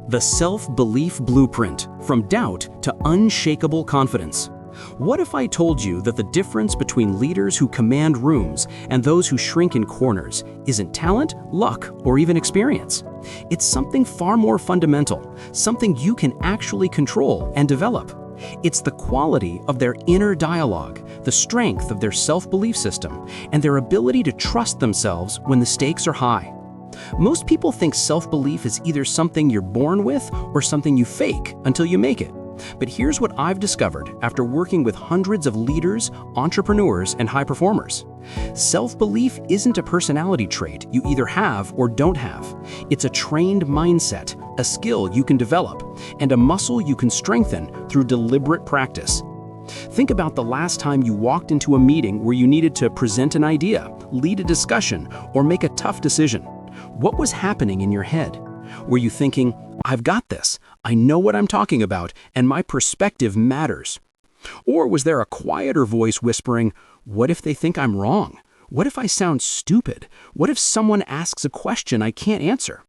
The self-belief blueprint, from doubt to unshakable confidence. What if I told you that the difference between leaders who command rooms and those who shrink in corners isn't talent, luck, or even experience? It's something far more fundamental, something you can actually control and develop. It's the quality of their inner dialogue, the strength of their self-belief system, and their ability to trust themselves when the stakes are high. Most people think self-belief is either something you're born with or something you fake until you make it. But here's what I've discovered after working with hundreds of leaders, entrepreneurs, and high performers. Self-belief isn't a personality trait you either have or don't have. It's a trained mindset, a skill you can develop, and a muscle you can strengthen through deliberate practice. Think about the last time you walked into a meeting where you needed to present an idea, lead a discussion, or make a tough decision. What was happening in your head? Were you thinking, "I've got this, I know what I'm talking about, and my perspective matters"? Or was there a quieter voice whispering, "What if they think I'm wrong? What if I sound stupid? What if someone asks a question I can't answer?"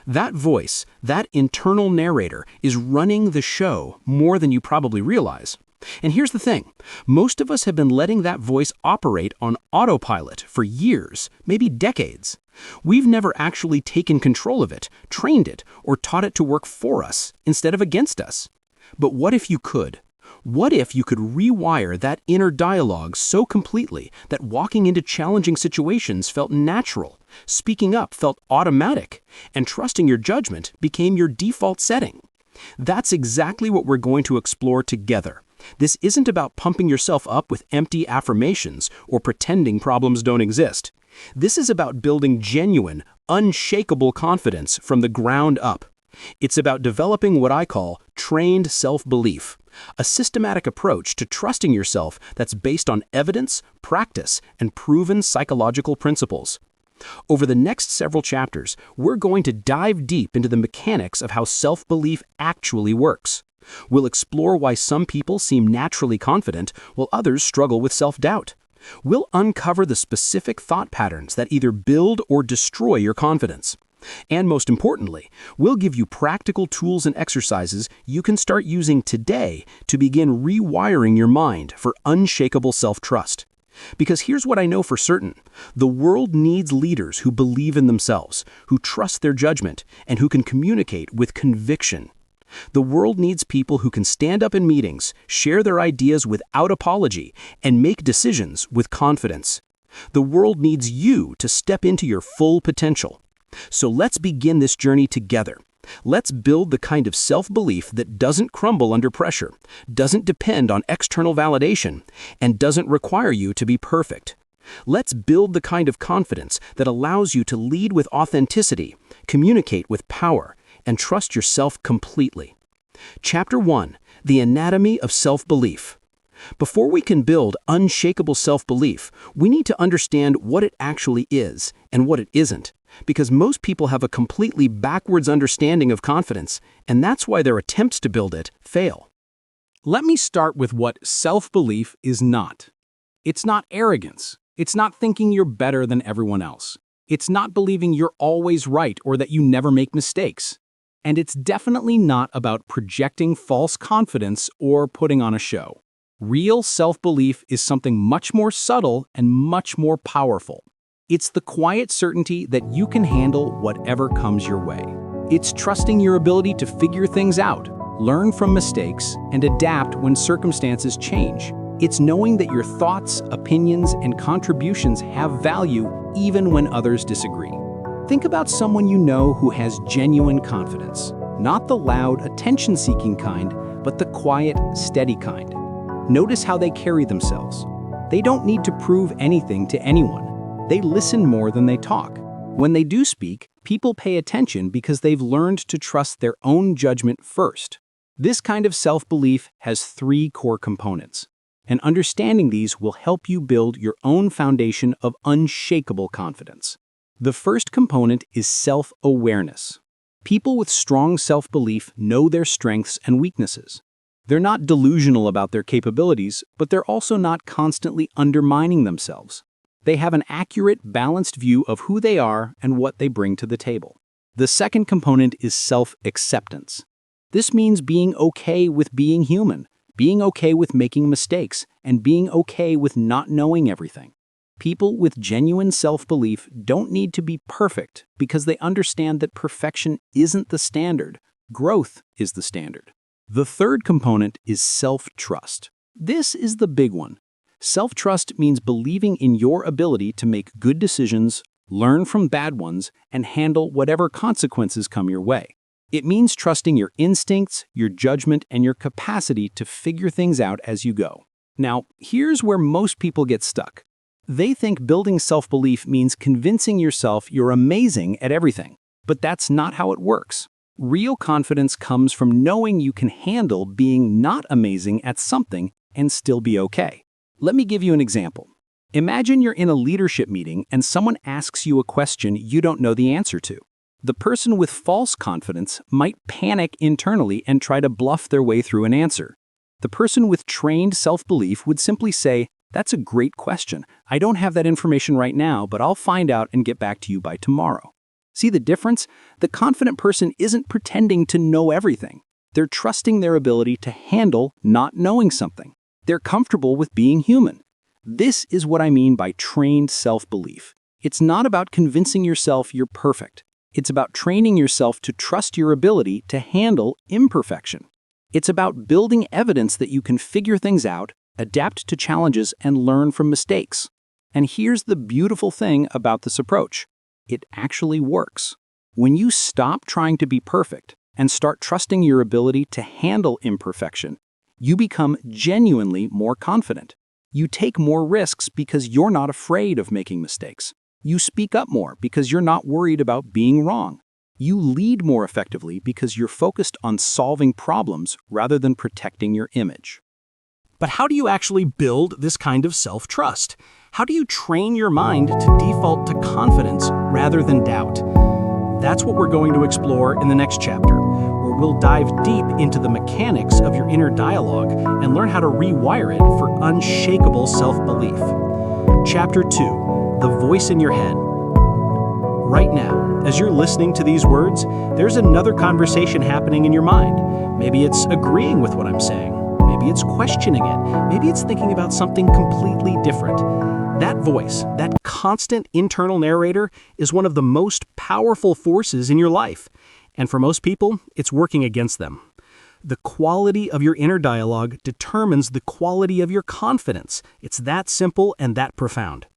That voice, that internal narrator, is running the show more than you probably realize. And here's the thing, most of us have been letting that voice operate on autopilot for years, maybe decades. We've never actually taken control of it, trained it, or taught it to work for us instead of against us. But what if you could? What if you could rewire that inner dialogue so completely that walking into challenging situations felt natural, speaking up felt automatic, and trusting your judgment became your default setting? That's exactly what we're going to explore together. This isn't about pumping yourself up with empty affirmations or pretending problems don't exist. This is about building genuine, unshakable confidence from the ground up. It's about developing what I call trained self-belief, a systematic approach to trusting yourself that's based on evidence, practice, and proven psychological principles. Over the next several chapters, we're going to dive deep into the mechanics of how self-belief actually works. We'll explore why some people seem naturally confident while others struggle with self-doubt. We'll uncover the specific thought patterns that either build or destroy your confidence. And most importantly, we'll give you practical tools and exercises you can start using today to begin rewiring your mind for unshakable self-trust. Because here's what I know for certain. The world needs leaders who believe in themselves, who trust their judgment, and who can communicate with conviction. The world needs people who can stand up in meetings, share their ideas without apology, and make decisions with confidence. The world needs you to step into your full potential. So let's begin this journey together. Let's build the kind of self-belief that doesn't crumble under pressure, doesn't depend on external validation, and doesn't require you to be perfect. Let's build the kind of confidence that allows you to lead with authenticity, communicate with power, and trust yourself completely. Chapter 1. The Anatomy of Self-Belief. Before we can build unshakable self-belief, we need to understand what it actually is and what it isn't, because most people have a completely backwards understanding of confidence, and that's why their attempts to build it fail. Let me start with what self-belief is not. It's not arrogance. It's not thinking you're better than everyone else. It's not believing you're always right or that you never make mistakes. And it's definitely not about projecting false confidence or putting on a show. Real self-belief is something much more subtle and much more powerful. It's the quiet certainty that you can handle whatever comes your way. It's trusting your ability to figure things out, learn from mistakes, and adapt when circumstances change. It's knowing that your thoughts, opinions, and contributions have value even when others disagree. Think about someone you know who has genuine confidence. Not the loud, attention-seeking kind, but the quiet, steady kind. Notice how they carry themselves. They don't need to prove anything to anyone. They listen more than they talk. When they do speak, people pay attention because they've learned to trust their own judgment first. This kind of self-belief has 3 core components, and understanding these will help you build your own foundation of unshakable confidence. The first component is self-awareness. People with strong self-belief know their strengths and weaknesses. They're not delusional about their capabilities, but they're also not constantly undermining themselves. They have an accurate, balanced view of who they are and what they bring to the table. The second component is self-acceptance. This means being okay with being human, being okay with making mistakes, and being okay with not knowing everything. People with genuine self-belief don't need to be perfect because they understand that perfection isn't the standard. Growth is the standard. The third component is self-trust. This is the big one. Self-trust means believing in your ability to make good decisions, learn from bad ones, and handle whatever consequences come your way. It means trusting your instincts, your judgment, and your capacity to figure things out as you go. Now, here's where most people get stuck. They think building self-belief means convincing yourself you're amazing at everything. But that's not how it works. Real confidence comes from knowing you can handle being not amazing at something and still be okay. Let me give you an example. Imagine you're in a leadership meeting and someone asks you a question you don't know the answer to. The person with false confidence might panic internally and try to bluff their way through an answer. The person with trained self-belief would simply say, "That's a great question. I don't have that information right now, but I'll find out and get back to you by tomorrow." See the difference? The confident person isn't pretending to know everything. They're trusting their ability to handle not knowing something. They're comfortable with being human. This is what I mean by trained self-belief. It's not about convincing yourself you're perfect. It's about training yourself to trust your ability to handle imperfection. It's about building evidence that you can figure things out, adapt to challenges, and learn from mistakes. And here's the beautiful thing about this approach. It actually works. When you stop trying to be perfect and start trusting your ability to handle imperfection, you become genuinely more confident. You take more risks because you're not afraid of making mistakes. You speak up more because you're not worried about being wrong. You lead more effectively because you're focused on solving problems rather than protecting your image. But how do you actually build this kind of self-trust? How do you train your mind to default to confidence rather than doubt? That's what we're going to explore in the next chapter, where we'll dive deep into the mechanics of your inner dialogue and learn how to rewire it for unshakable self-belief. Chapter 2, The Voice in Your Head. Right now, as you're listening to these words, there's another conversation happening in your mind. Maybe it's agreeing with what I'm saying. Maybe it's questioning it. Maybe it's thinking about something completely different. That voice, that constant internal narrator, is one of the most powerful forces in your life. And for most people, it's working against them. The quality of your inner dialogue determines the quality of your confidence. It's that simple and that profound.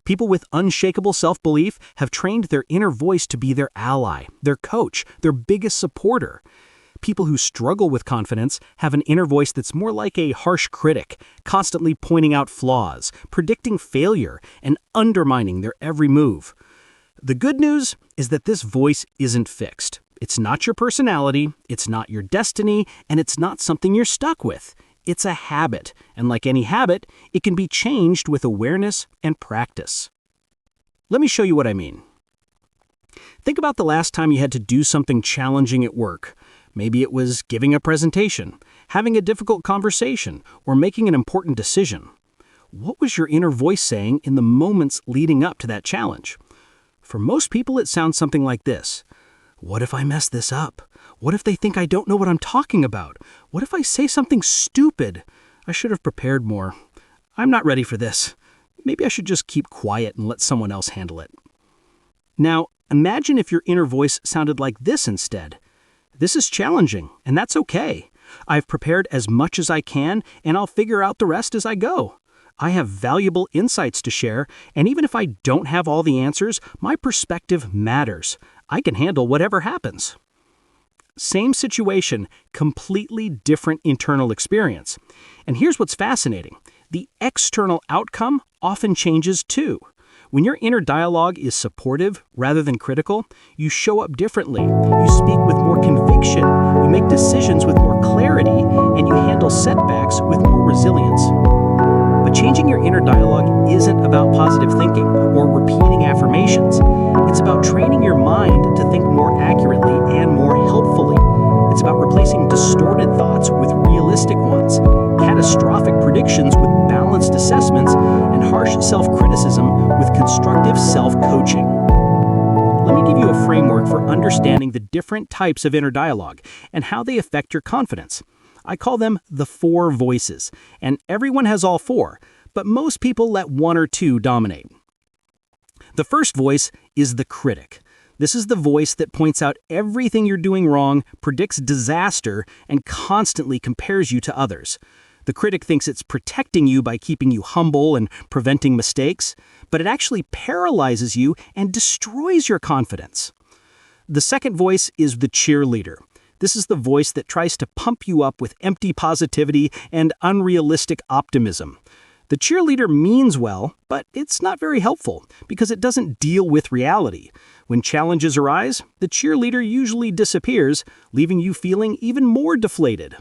People with unshakable self-belief have trained their inner voice to be their ally, their coach, their biggest supporter. People who struggle with confidence have an inner voice that's more like a harsh critic, constantly pointing out flaws, predicting failure, and undermining their every move. The good news is that this voice isn't fixed. It's not your personality, it's not your destiny, and it's not something you're stuck with. It's a habit, and like any habit, it can be changed with awareness and practice. Let me show you what I mean. Think about the last time you had to do something challenging at work. Maybe it was giving a presentation, having a difficult conversation, or making an important decision. What was your inner voice saying in the moments leading up to that challenge? For most people, it sounds something like this. What if I mess this up? What if they think I don't know what I'm talking about? What if I say something stupid? I should have prepared more. I'm not ready for this. Maybe I should just keep quiet and let someone else handle it. Now, imagine if your inner voice sounded like this instead. This is challenging, and that's okay. I've prepared as much as I can, and I'll figure out the rest as I go. I have valuable insights to share, and even if I don't have all the answers, my perspective matters. I can handle whatever happens. Same situation, completely different internal experience. And here's what's fascinating. The external outcome often changes too. When your inner dialogue is supportive rather than critical, you show up differently. You speak with more conviction, you make decisions with more clarity, and you handle setbacks with more resilience. But changing your inner dialogue isn't about positive thinking or repeating affirmations. It's about training your mind to think more accurately and more helpfully. It's about replacing distorted thoughts with realistic ones, catastrophic predictions with balanced assessments, and harsh self-criticism with constructive self-coaching. let me give you a framework for understanding the different types of inner dialogue and how they affect your confidence. I call them the 4 voices, and everyone has all 4, but most people let 1 or 2 dominate. The first voice is the critic. This is the voice that points out everything you're doing wrong, predicts disaster, and constantly compares you to others. The critic thinks it's protecting you by keeping you humble and preventing mistakes, but it actually paralyzes you and destroys your confidence. The second voice is the cheerleader. This is the voice that tries to pump you up with empty positivity and unrealistic optimism. The cheerleader means well, but it's not very helpful because it doesn't deal with reality. When challenges arise, the cheerleader usually disappears, leaving you feeling even more deflated.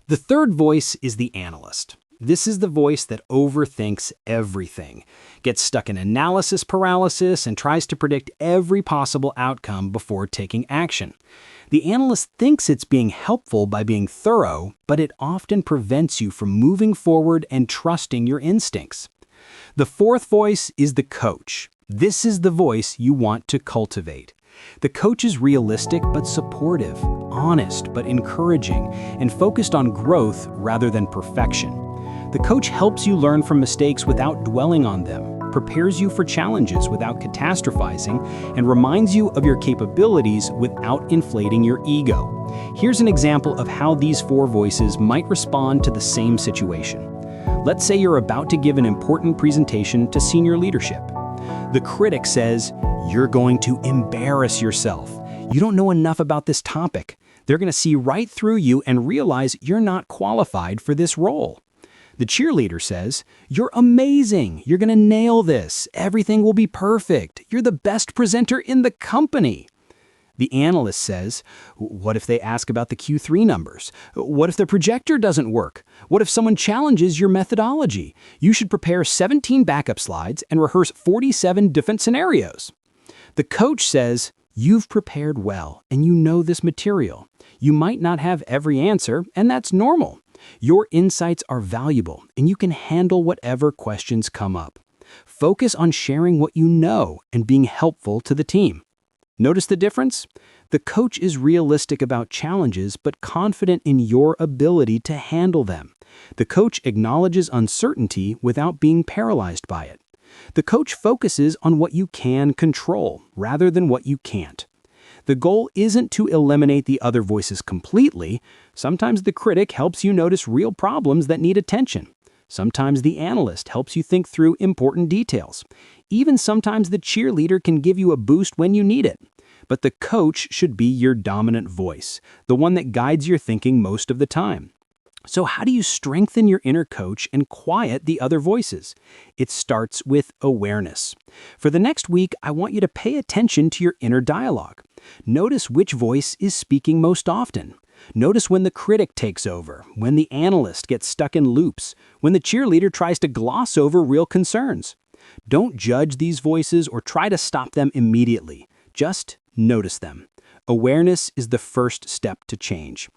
The third voice is the analyst. This is the voice that overthinks everything, gets stuck in analysis paralysis, and tries to predict every possible outcome before taking action. The analyst thinks it's being helpful by being thorough, but it often prevents you from moving forward and trusting your instincts. The fourth voice is the coach. This is the voice you want to cultivate. The coach is realistic but supportive, honest but encouraging, and focused on growth rather than perfection. The coach helps you learn from mistakes without dwelling on them, prepares you for challenges without catastrophizing, and reminds you of your capabilities without inflating your ego. Here's an example of how these 4 voices might respond to the same situation. Let's say you're about to give an important presentation to senior leadership. The critic says, "You're going to embarrass yourself. You don't know enough about this topic." They're going to see right through you and realize you're not qualified for this role. The cheerleader says, "You're amazing. You're going to nail this. Everything will be perfect. You're the best presenter in the company." The analyst says, "What if they ask about the Q3 numbers? What if the projector doesn't work? What if someone challenges your methodology? You should prepare 17 backup slides and rehearse 47 different scenarios." The coach says, "You've prepared well and you know this material. You might not have every answer, and that's normal. Your insights are valuable and you can handle whatever questions come up. Focus on sharing what you know and being helpful to the team." Notice the difference? The coach is realistic about challenges but confident in your ability to handle them. The coach acknowledges uncertainty without being paralyzed by it. The coach focuses on what you can control rather than what you can't. The goal isn't to eliminate the other voices completely. Sometimes the critic helps you notice real problems that need attention. Sometimes the analyst helps you think through important details. Even sometimes the cheerleader can give you a boost when you need it. But the coach should be your dominant voice, the one that guides your thinking most of the time. So how do you strengthen your inner coach and quiet the other voices? It starts with awareness. For the next week, I want you to pay attention to your inner dialogue. Notice which voice is speaking most often. Notice when the critic takes over, when the analyst gets stuck in loops, when the cheerleader tries to gloss over real concerns. Don't judge these voices or try to stop them immediately. Just notice them. Awareness is the first step to change.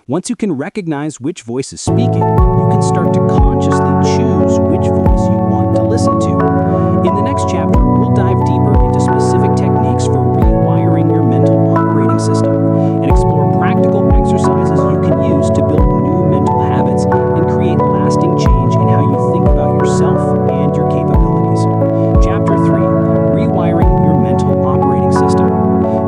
Once you can recognize which voice is speaking, you can start to consciously choose which voice you want to listen to. In the next chapter, we'll dive deeper into specific techniques for rewiring your mental operating system and explore practical exercises you can use to build new mental habits and create lasting change in how you think about yourself and your capabilities. Chapter 3, Rewiring Your Mental Operating System.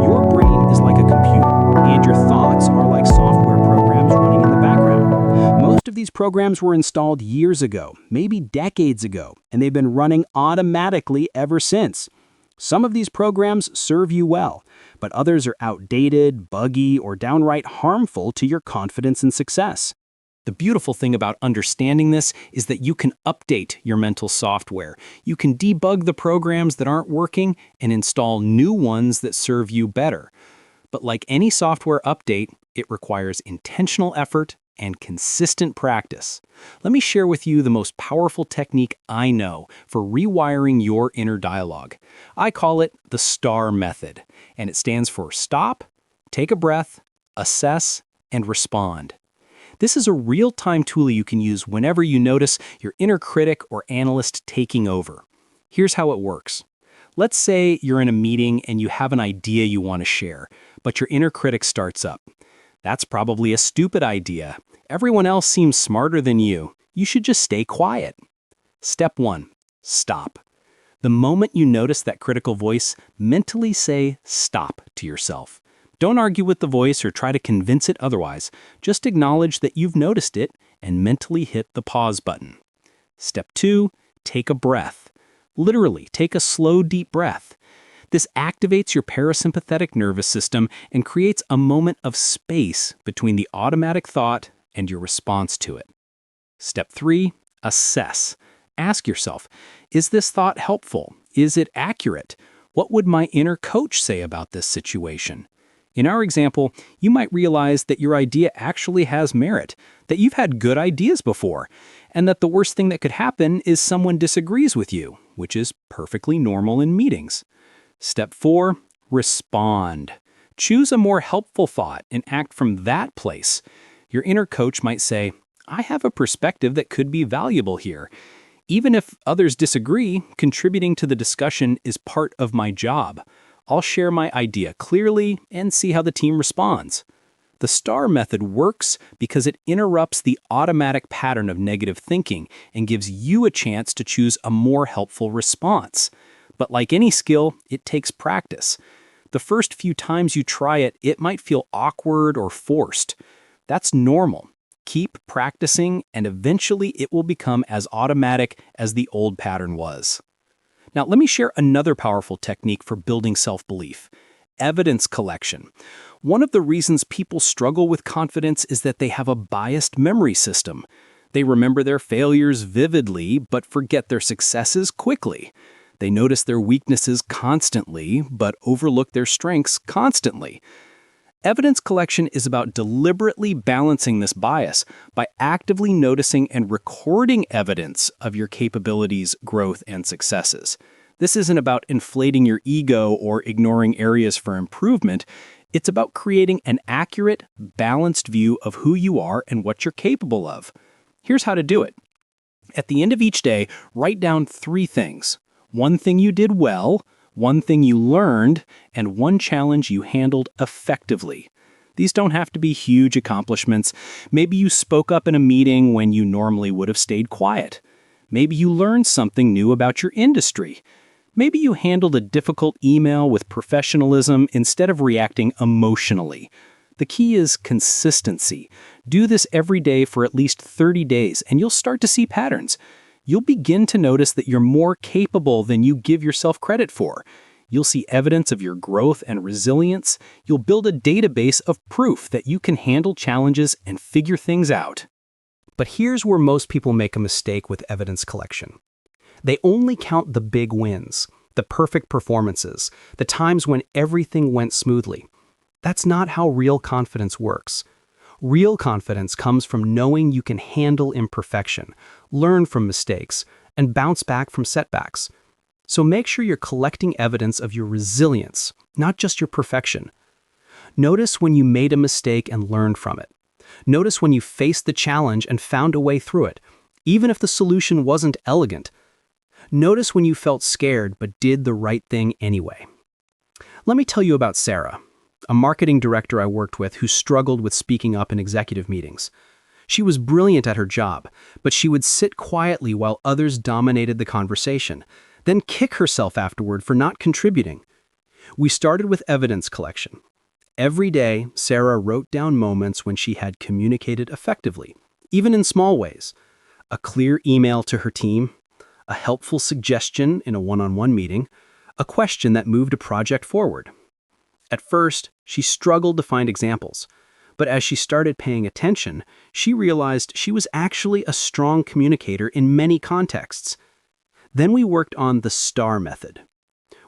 Your brain is like a computer, and your thoughts are like software programs running in the background. Most of these programs were installed years ago, maybe decades ago, and they've been running automatically ever since. Some of these programs serve you well, but others are outdated, buggy, or downright harmful to your confidence and success. The beautiful thing about understanding this is that you can update your mental software. You can debug the programs that aren't working and install new ones that serve you better. But like any software update, it requires intentional effort and consistent practice. Let me share with you the most powerful technique I know for rewiring your inner dialogue. I call it the STAR method, and it stands for stop, take a breath, assess, and respond. This is a real-time tool you can use whenever you notice your inner critic or analyst taking over. Here's how it works. Let's say you're in a meeting and you have an idea you want to share, but your inner critic starts up. That's probably a stupid idea. Everyone else seems smarter than you. You should just stay quiet. Step 1. Stop. The moment you notice that critical voice, mentally say stop to yourself. Don't argue with the voice or try to convince it otherwise. Just acknowledge that you've noticed it and mentally hit the pause button. Step 2. Take a breath. Literally, take a slow, deep breath. This activates your parasympathetic nervous system and creates a moment of space between the automatic thought and your response to it. Step 3. Assess. Ask yourself, is this thought helpful? Is it accurate? What would my inner coach say about this situation? In our example, you might realize that your idea actually has merit, that you've had good ideas before, and that the worst thing that could happen is someone disagrees with you, which is perfectly normal in meetings. Step 4, respond. Choose a more helpful thought and act from that place. Your inner coach might say, I have a perspective that could be valuable here. Even if others disagree, contributing to the discussion is part of my job. I'll share my idea clearly and see how the team responds. The STAR method works because it interrupts the automatic pattern of negative thinking and gives you a chance to choose a more helpful response. But like any skill, it takes practice. The first few times you try it, it might feel awkward or forced. That's normal. Keep practicing, and eventually it will become as automatic as the old pattern was. Now, let me share another powerful technique for building self-belief: evidence collection. One of the reasons people struggle with confidence is that they have a biased memory system. They remember their failures vividly, but forget their successes quickly. They notice their weaknesses constantly, but overlook their strengths constantly. Evidence collection is about deliberately balancing this bias by actively noticing and recording evidence of your capabilities, growth, and successes. This isn't about inflating your ego or ignoring areas for improvement. It's about creating an accurate, balanced view of who you are and what you're capable of. Here's how to do it. At the end of each day, write down 3 things. 1 thing you did well, 1 thing you learned, and 1 challenge you handled effectively. These don't have to be huge accomplishments. Maybe you spoke up in a meeting when you normally would have stayed quiet. Maybe you learned something new about your industry. Maybe you handled a difficult email with professionalism instead of reacting emotionally. The key is consistency. Do this every day for at least 30 days, and you'll start to see patterns. You'll begin to notice that you're more capable than you give yourself credit for. You'll see evidence of your growth and resilience. You'll build a database of proof that you can handle challenges and figure things out. But here's where most people make a mistake with evidence collection. They only count the big wins, the perfect performances, the times when everything went smoothly. That's not how real confidence works. Real confidence comes from knowing you can handle imperfection, learn from mistakes, and bounce back from setbacks. So make sure you're collecting evidence of your resilience, not just your perfection. Notice when you made a mistake and learned from it. Notice when you faced the challenge and found a way through it, even if the solution wasn't elegant. Notice when you felt scared but did the right thing anyway. Let me tell you about Sarah, a marketing director I worked with who struggled with speaking up in executive meetings. She was brilliant at her job, but she would sit quietly while others dominated the conversation, then kick herself afterward for not contributing. We started with evidence collection. Every day, Sarah wrote down moments when she had communicated effectively, even in small ways. A clear email to her team, a helpful suggestion in a one-on-one meeting, a question that moved a project forward. At first, she struggled to find examples, but as she started paying attention, she realized she was actually a strong communicator in many contexts. Then we worked on the STAR method.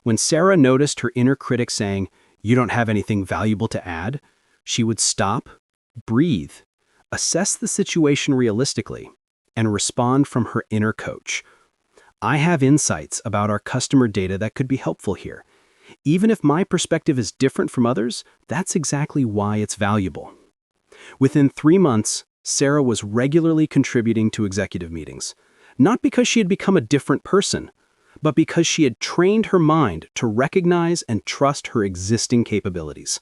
When Sarah noticed her inner critic saying, "You don't have anything valuable to add," she would stop, breathe, assess the situation realistically, and respond from her inner coach. I have insights about our customer data that could be helpful here. Even if my perspective is different from others, that's exactly why it's valuable. Within 3 months, Sarah was regularly contributing to executive meetings, not because she had become a different person, but because she had trained her mind to recognize and trust her existing capabilities.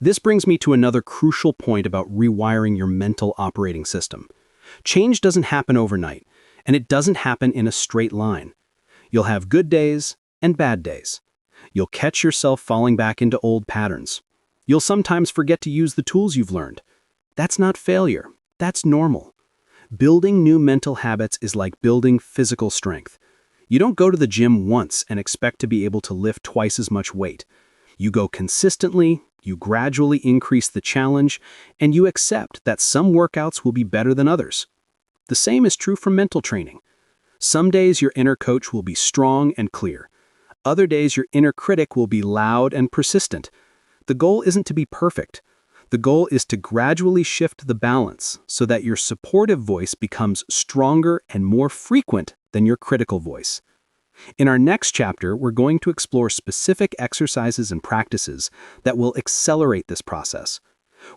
This brings me to another crucial point about rewiring your mental operating system. Change doesn't happen overnight, and it doesn't happen in a straight line. You'll have good days and bad days. You'll catch yourself falling back into old patterns. You'll sometimes forget to use the tools you've learned. That's not failure. That's normal. Building new mental habits is like building physical strength. You don't go to the gym once and expect to be able to lift twice as much weight. You go consistently, you gradually increase the challenge, and you accept that some workouts will be better than others. The same is true for mental training. Some days your inner coach will be strong and clear. Other days your inner critic will be loud and persistent. The goal isn't to be perfect. The goal is to gradually shift the balance so that your supportive voice becomes stronger and more frequent than your critical voice. In our next chapter, we're going to explore specific exercises and practices that will accelerate this process.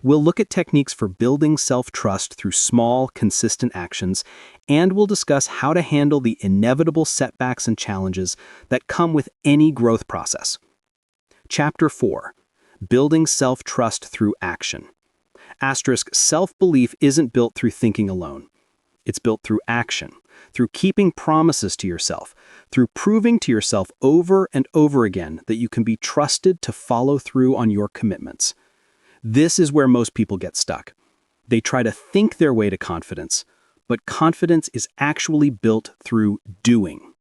We'll look at techniques for building self-trust through small, consistent actions, and we'll discuss how to handle the inevitable setbacks and challenges that come with any growth process. Chapter 4. Building self-trust through action. Self-belief isn't built through thinking alone. It's built through action, through keeping promises to yourself, through proving to yourself over and over again that you can be trusted to follow through on your commitments. This is where most people get stuck. They try to think their way to confidence, but confidence is actually built through doing.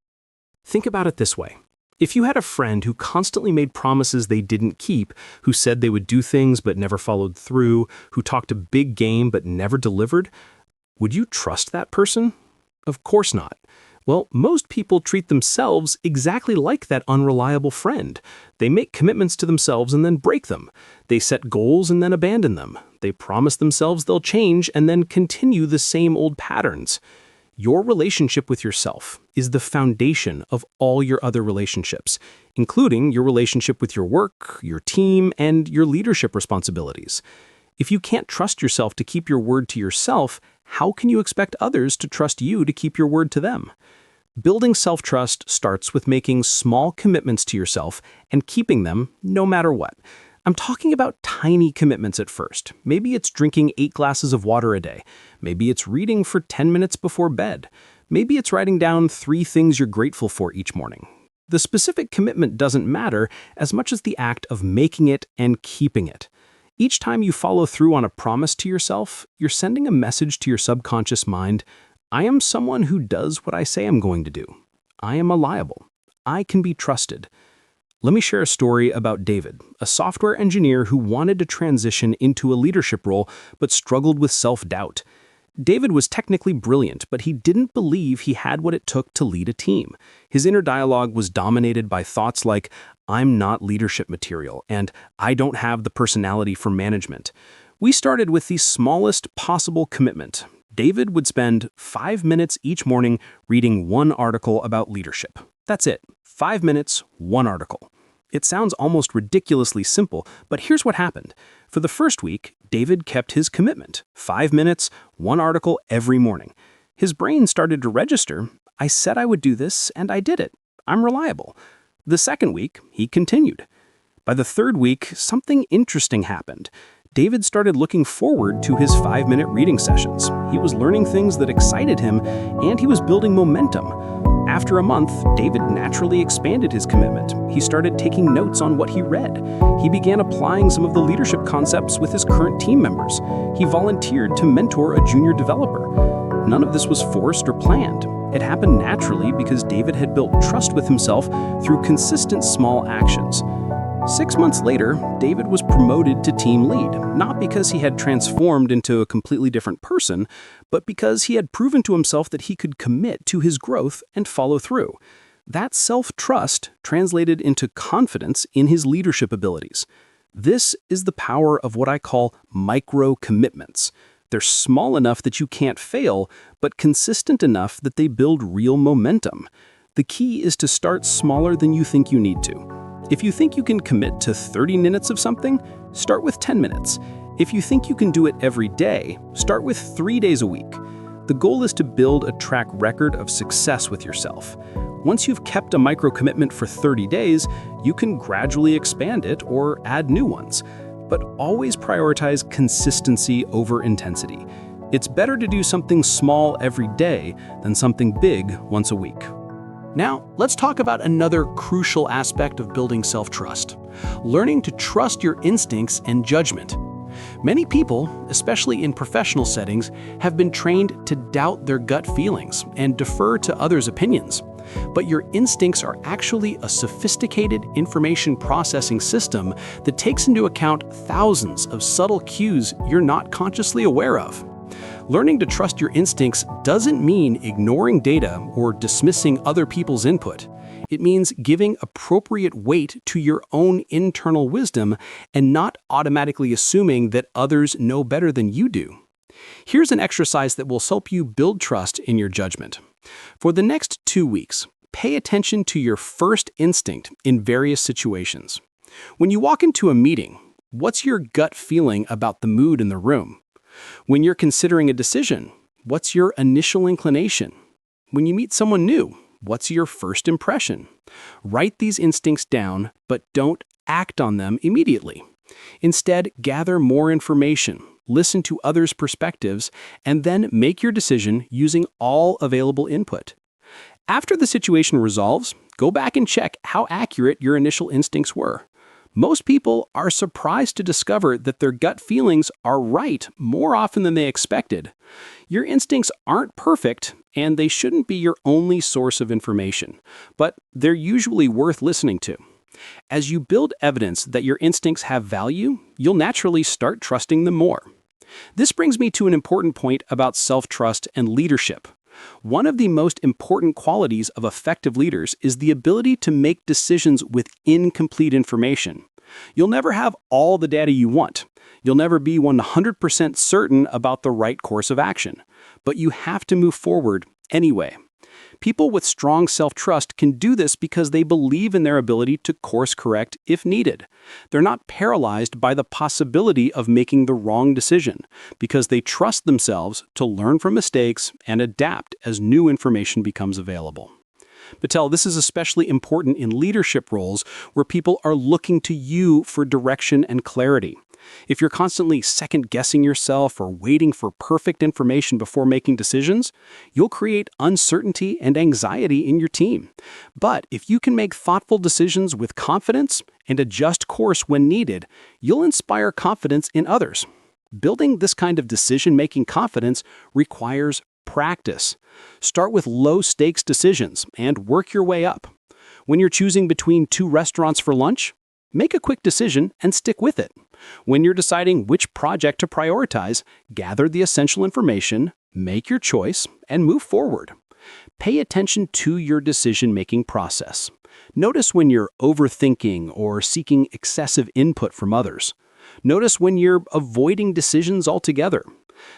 Think about it this way. If you had a friend who constantly made promises they didn't keep, who said they would do things but never followed through, who talked a big game but never delivered, would you trust that person? Of course not. Well, most people treat themselves exactly like that unreliable friend. They make commitments to themselves and then break them. They set goals and then abandon them. They promise themselves they'll change and then continue the same old patterns. Your relationship with yourself is the foundation of all your other relationships, including your relationship with your work, your team, and your leadership responsibilities. If you can't trust yourself to keep your word to yourself, how can you expect others to trust you to keep your word to them? Building self-trust starts with making small commitments to yourself and keeping them no matter what. I'm talking about tiny commitments at first. Maybe it's drinking 8 glasses of water a day. Maybe it's reading for 10 minutes before bed. Maybe it's writing down 3 things you're grateful for each morning. The specific commitment doesn't matter as much as the act of making it and keeping it. Each time you follow through on a promise to yourself, you're sending a message to your subconscious mind, I am someone who does what I say I'm going to do. I am reliable. I can be trusted. Let me share a story about David, a software engineer who wanted to transition into a leadership role but struggled with self-doubt. David was technically brilliant, but he didn't believe he had what it took to lead a team. His inner dialogue was dominated by thoughts like, I'm not leadership material, and I don't have the personality for management. We started with the smallest possible commitment. David would spend 5 minutes each morning reading 1 article about leadership. That's it. 5 minutes, 1 article. It sounds almost ridiculously simple, but here's what happened. For the first week, David kept his commitment. 5 minutes, 1 article every morning. His brain started to register. I said I would do this, and I did it. I'm reliable. The second week, he continued. By the third week, something interesting happened. David started looking forward to his 5-minute reading sessions. He was learning things that excited him, and he was building momentum. After a month, David naturally expanded his commitment. He started taking notes on what he read. He began applying some of the leadership concepts with his current team members. He volunteered to mentor a junior developer. None of this was forced or planned. It happened naturally because David had built trust with himself through consistent small actions. 6 months later, David was promoted to team lead, not because he had transformed into a completely different person, but because he had proven to himself that he could commit to his growth and follow through. That self-trust translated into confidence in his leadership abilities. This is the power of what I call micro-commitments. They're small enough that you can't fail, but consistent enough that they build real momentum. The key is to start smaller than you think you need to. If you think you can commit to 30 minutes of something, start with 10 minutes. If you think you can do it every day, start with 3 days a week. The goal is to build a track record of success with yourself. Once you've kept a micro-commitment for 30 days, you can gradually expand it or add new ones. But always prioritize consistency over intensity. It's better to do something small every day than something big once a week. Now, let's talk about another crucial aspect of building self-trust: learning to trust your instincts and judgment. Many people, especially in professional settings, have been trained to doubt their gut feelings and defer to others' opinions. But your instincts are actually a sophisticated information processing system that takes into account thousands of subtle cues you're not consciously aware of. Learning to trust your instincts doesn't mean ignoring data or dismissing other people's input. It means giving appropriate weight to your own internal wisdom and not automatically assuming that others know better than you do. Here's an exercise that will help you build trust in your judgment. For the next 2 weeks, pay attention to your first instinct in various situations. When you walk into a meeting, what's your gut feeling about the mood in the room? When you're considering a decision, what's your initial inclination? When you meet someone new, what's your first impression? Write these instincts down, but don't act on them immediately. Instead, gather more information, listen to others' perspectives, and then make your decision using all available input. After the situation resolves, go back and check how accurate your initial instincts were. Most people are surprised to discover that their gut feelings are right more often than they expected. Your instincts aren't perfect, and they shouldn't be your only source of information, but they're usually worth listening to. As you build evidence that your instincts have value, you'll naturally start trusting them more. This brings me to an important point about self-trust and leadership. One of the most important qualities of effective leaders is the ability to make decisions with incomplete information. You'll never have all the data you want. You'll never be 100% certain about the right course of action. But you have to move forward anyway. People with strong self-trust can do this because they believe in their ability to course correct if needed. They're not paralyzed by the possibility of making the wrong decision because they trust themselves to learn from mistakes and adapt as new information becomes available. Patel, this is especially important in leadership roles where people are looking to you for direction and clarity. If you're constantly second-guessing yourself or waiting for perfect information before making decisions, you'll create uncertainty and anxiety in your team. But if you can make thoughtful decisions with confidence and adjust course when needed, you'll inspire confidence in others. Building this kind of decision-making confidence requires practice. Start with low-stakes decisions and work your way up. When you're choosing between 2 restaurants for lunch, make a quick decision and stick with it. When you're deciding which project to prioritize, gather the essential information, make your choice, and move forward. Pay attention to your decision-making process. Notice when you're overthinking or seeking excessive input from others. Notice when you're avoiding decisions altogether.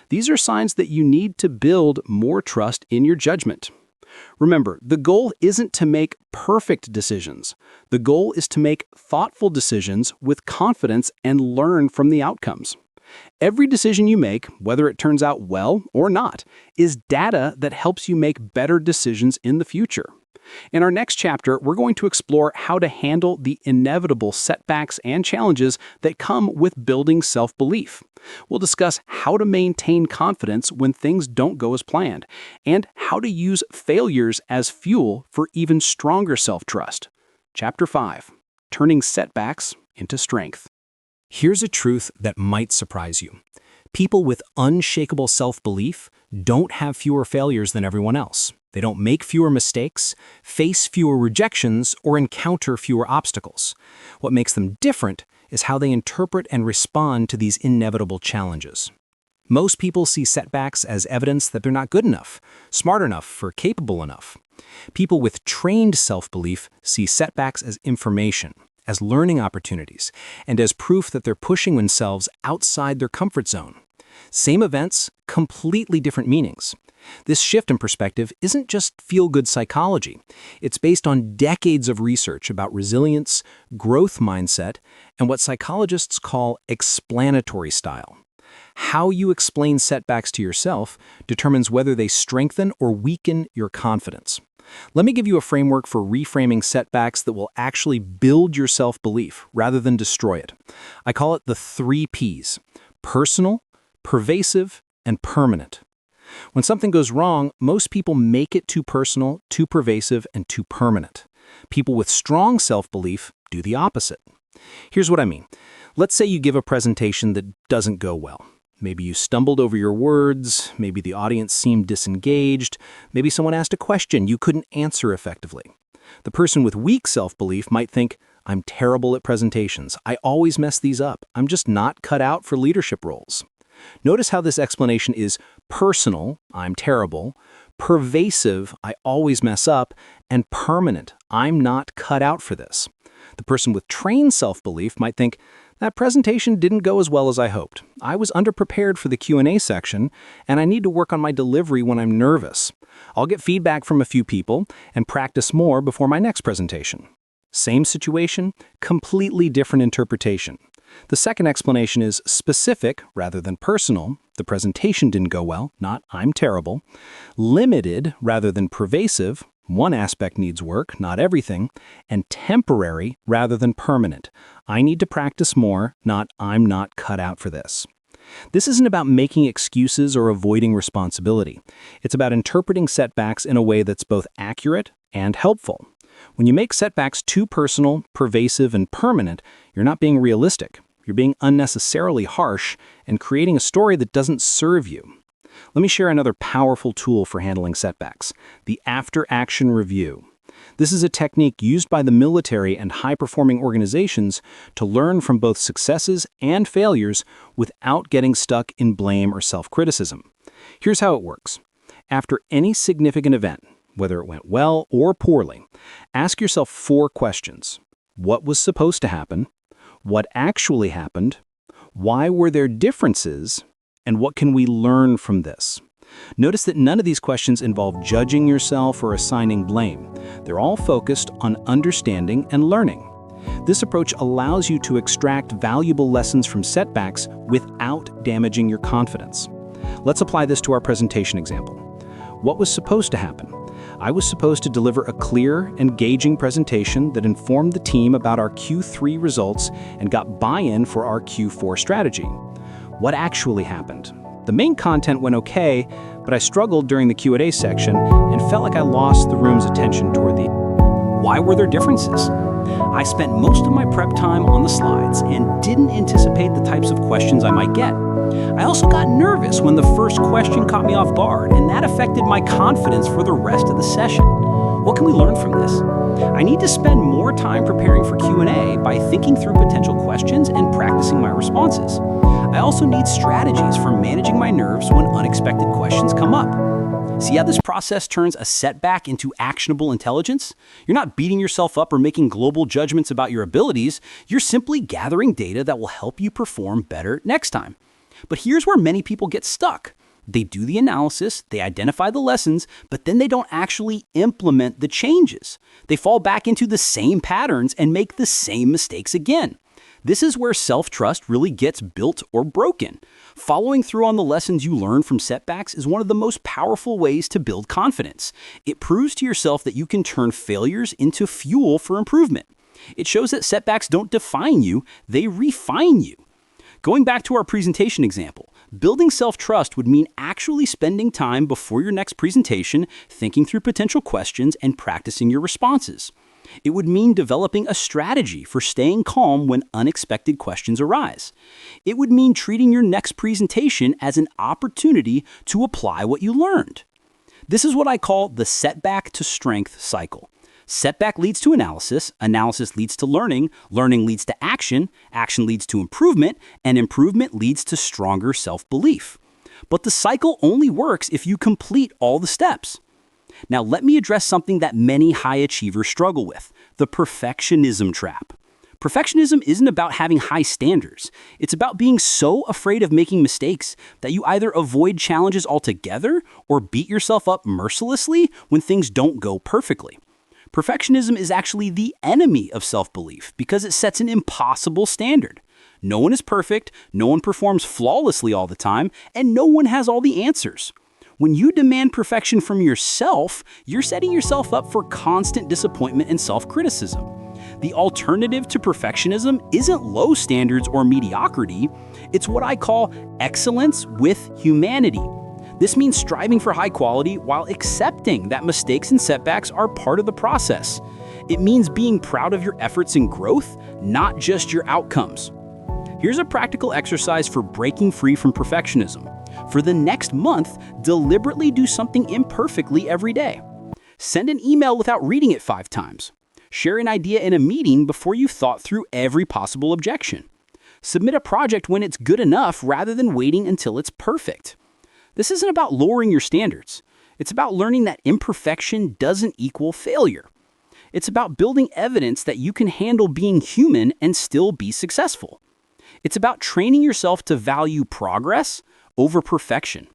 These are signs that you need to build more trust in your judgment. Remember, the goal isn't to make perfect decisions. The goal is to make thoughtful decisions with confidence and learn from the outcomes. Every decision you make, whether it turns out well or not, is data that helps you make better decisions in the future. In our next chapter, we're going to explore how to handle the inevitable setbacks and challenges that come with building self-belief. We'll discuss how to maintain confidence when things don't go as planned, and how to use failures as fuel for even stronger self-trust. Chapter 5: Turning Setbacks into Strength. Here's a truth that might surprise you. People with unshakable self-belief don't have fewer failures than everyone else. They don't make fewer mistakes, face fewer rejections, or encounter fewer obstacles. What makes them different is how they interpret and respond to these inevitable challenges. Most people see setbacks as evidence that they're not good enough, smart enough, or capable enough. People with trained self-belief see setbacks as information, as learning opportunities, and as proof that they're pushing themselves outside their comfort zone. Same events, completely different meanings. This shift in perspective isn't just feel-good psychology. It's based on decades of research about resilience, growth mindset, and what psychologists call explanatory style. How you explain setbacks to yourself determines whether they strengthen or weaken your confidence. Let me give you a framework for reframing setbacks that will actually build your self-belief rather than destroy it. I call it the 3 Ps: personal, pervasive, and permanent. When something goes wrong, most people make it too personal, too pervasive, and too permanent. People with strong self-belief do the opposite. Here's what I mean. Let's say you give a presentation that doesn't go well. Maybe you stumbled over your words, maybe the audience seemed disengaged, maybe someone asked a question you couldn't answer effectively. The person with weak self-belief might think, "I'm terrible at presentations. I always mess these up. I'm just not cut out for leadership roles." Notice how this explanation is personal, "I'm terrible," pervasive, "I always mess up," and permanent, "I'm not cut out for this." The person with trained self-belief might think, "That presentation didn't go as well as I hoped. I was underprepared for the Q&A section, and I need to work on my delivery when I'm nervous. I'll get feedback from a few people and practice more before my next presentation." Same situation, completely different interpretation. The second explanation is specific rather than personal. The presentation didn't go well, not "I'm terrible." Limited rather than pervasive. One aspect needs work, not everything. And temporary rather than permanent. I need to practice more, not "I'm not cut out for this." This isn't about making excuses or avoiding responsibility. It's about interpreting setbacks in a way that's both accurate and helpful. When you make setbacks too personal, pervasive, and permanent, you're not being realistic. You're being unnecessarily harsh and creating a story that doesn't serve you. Let me share another powerful tool for handling setbacks: the after-action review. This is a technique used by the military and high-performing organizations to learn from both successes and failures without getting stuck in blame or self-criticism. Here's how it works. After any significant event, whether it went well or poorly, ask yourself 4 questions. What was supposed to happen? What actually happened? Why were there differences? And what can we learn from this? Notice that none of these questions involve judging yourself or assigning blame. They're all focused on understanding and learning. This approach allows you to extract valuable lessons from setbacks without damaging your confidence. Let's apply this to our presentation example. What was supposed to happen? I was supposed to deliver a clear, engaging presentation that informed the team about our Q3 results and got buy-in for our Q4 strategy. What actually happened? The main content went okay, but I struggled during the Q&A section and felt like I lost the room's attention toward the... Why were there differences? I spent most of my prep time on the slides and didn't anticipate the types of questions I might get. I also got nervous when the first question caught me off guard, and that affected my confidence for the rest of the session. What can we learn from this? I need to spend more time preparing for Q&A by thinking through potential questions and practicing my responses. I also need strategies for managing my nerves when unexpected questions come up. See how this process turns a setback into actionable intelligence? You're not beating yourself up or making global judgments about your abilities. You're simply gathering data that will help you perform better next time. But here's where many people get stuck. They do the analysis, they identify the lessons, but then they don't actually implement the changes. They fall back into the same patterns and make the same mistakes again. This is where self-trust really gets built or broken. Following through on the lessons you learn from setbacks is one of the most powerful ways to build confidence. It proves to yourself that you can turn failures into fuel for improvement. It shows that setbacks don't define you, they refine you. Going back to our presentation example, building self-trust would mean actually spending time before your next presentation, thinking through potential questions and practicing your responses. It would mean developing a strategy for staying calm when unexpected questions arise. It would mean treating your next presentation as an opportunity to apply what you learned. This is what I call the setback to strength cycle. Setback leads to analysis, analysis leads to learning, learning leads to action, action leads to improvement, and improvement leads to stronger self-belief. But the cycle only works if you complete all the steps. Now let me address something that many high achievers struggle with, the perfectionism trap. Perfectionism isn't about having high standards. It's about being so afraid of making mistakes that you either avoid challenges altogether or beat yourself up mercilessly when things don't go perfectly. Perfectionism is actually the enemy of self-belief because it sets an impossible standard. No one is perfect, no one performs flawlessly all the time, and no one has all the answers. When you demand perfection from yourself, you're setting yourself up for constant disappointment and self-criticism. The alternative to perfectionism isn't low standards or mediocrity, it's what I call excellence with humanity. This means striving for high quality while accepting that mistakes and setbacks are part of the process. It means being proud of your efforts and growth, not just your outcomes. Here's a practical exercise for breaking free from perfectionism. For the next month, deliberately do something imperfectly every day. Send an email without reading it 5 times. Share an idea in a meeting before you've thought through every possible objection. Submit a project when it's good enough rather than waiting until it's perfect. This isn't about lowering your standards. It's about learning that imperfection doesn't equal failure. It's about building evidence that you can handle being human and still be successful. It's about training yourself to value progress over perfection.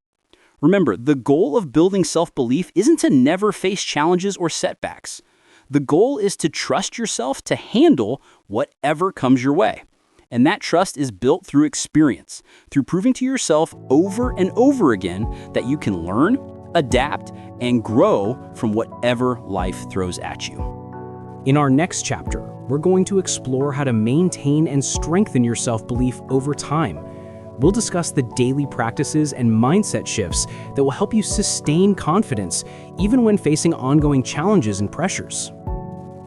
Remember, the goal of building self-belief isn't to never face challenges or setbacks. The goal is to trust yourself to handle whatever comes your way. And that trust is built through experience, through proving to yourself over and over again that you can learn, adapt, and grow from whatever life throws at you. In our next chapter, we're going to explore how to maintain and strengthen your self-belief over time. We'll discuss the daily practices and mindset shifts that will help you sustain confidence even when facing ongoing challenges and pressures.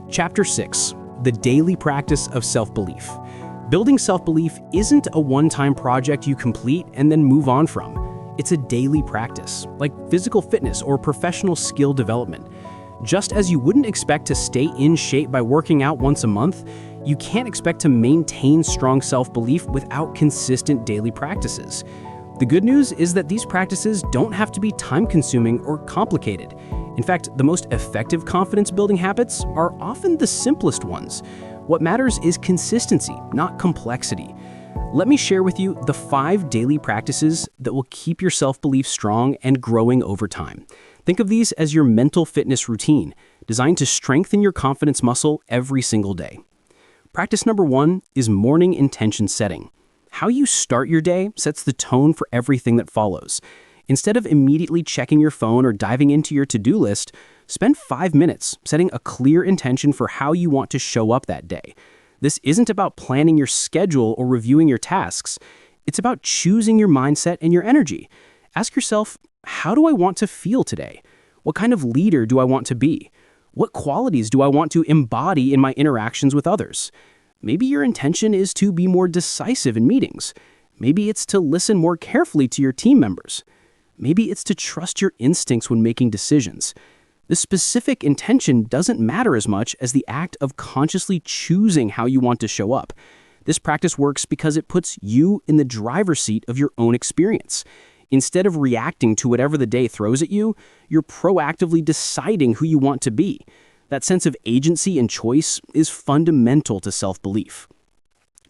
Chapter 6: The Daily Practice of Self-Belief. Building self-belief isn't a one-time project you complete and then move on from. It's a daily practice, like physical fitness or professional skill development. Just as you wouldn't expect to stay in shape by working out once a month, you can't expect to maintain strong self-belief without consistent daily practices. The good news is that these practices don't have to be time-consuming or complicated. In fact, the most effective confidence-building habits are often the simplest ones. What matters is consistency, not complexity. Let me share with you the 5 daily practices that will keep your self-belief strong and growing over time. Think of these as your mental fitness routine, designed to strengthen your confidence muscle every single day. Practice number 1 is morning intention setting. How you start your day sets the tone for everything that follows. Instead of immediately checking your phone or diving into your to-do list, spend 5 minutes setting a clear intention for how you want to show up that day. This isn't about planning your schedule or reviewing your tasks. It's about choosing your mindset and your energy. Ask yourself, how do I want to feel today? What kind of leader do I want to be? What qualities do I want to embody in my interactions with others? Maybe your intention is to be more decisive in meetings. Maybe it's to listen more carefully to your team members. Maybe it's to trust your instincts when making decisions. The specific intention doesn't matter as much as the act of consciously choosing how you want to show up. This practice works because it puts you in the driver's seat of your own experience. Instead of reacting to whatever the day throws at you, you're proactively deciding who you want to be. That sense of agency and choice is fundamental to self-belief.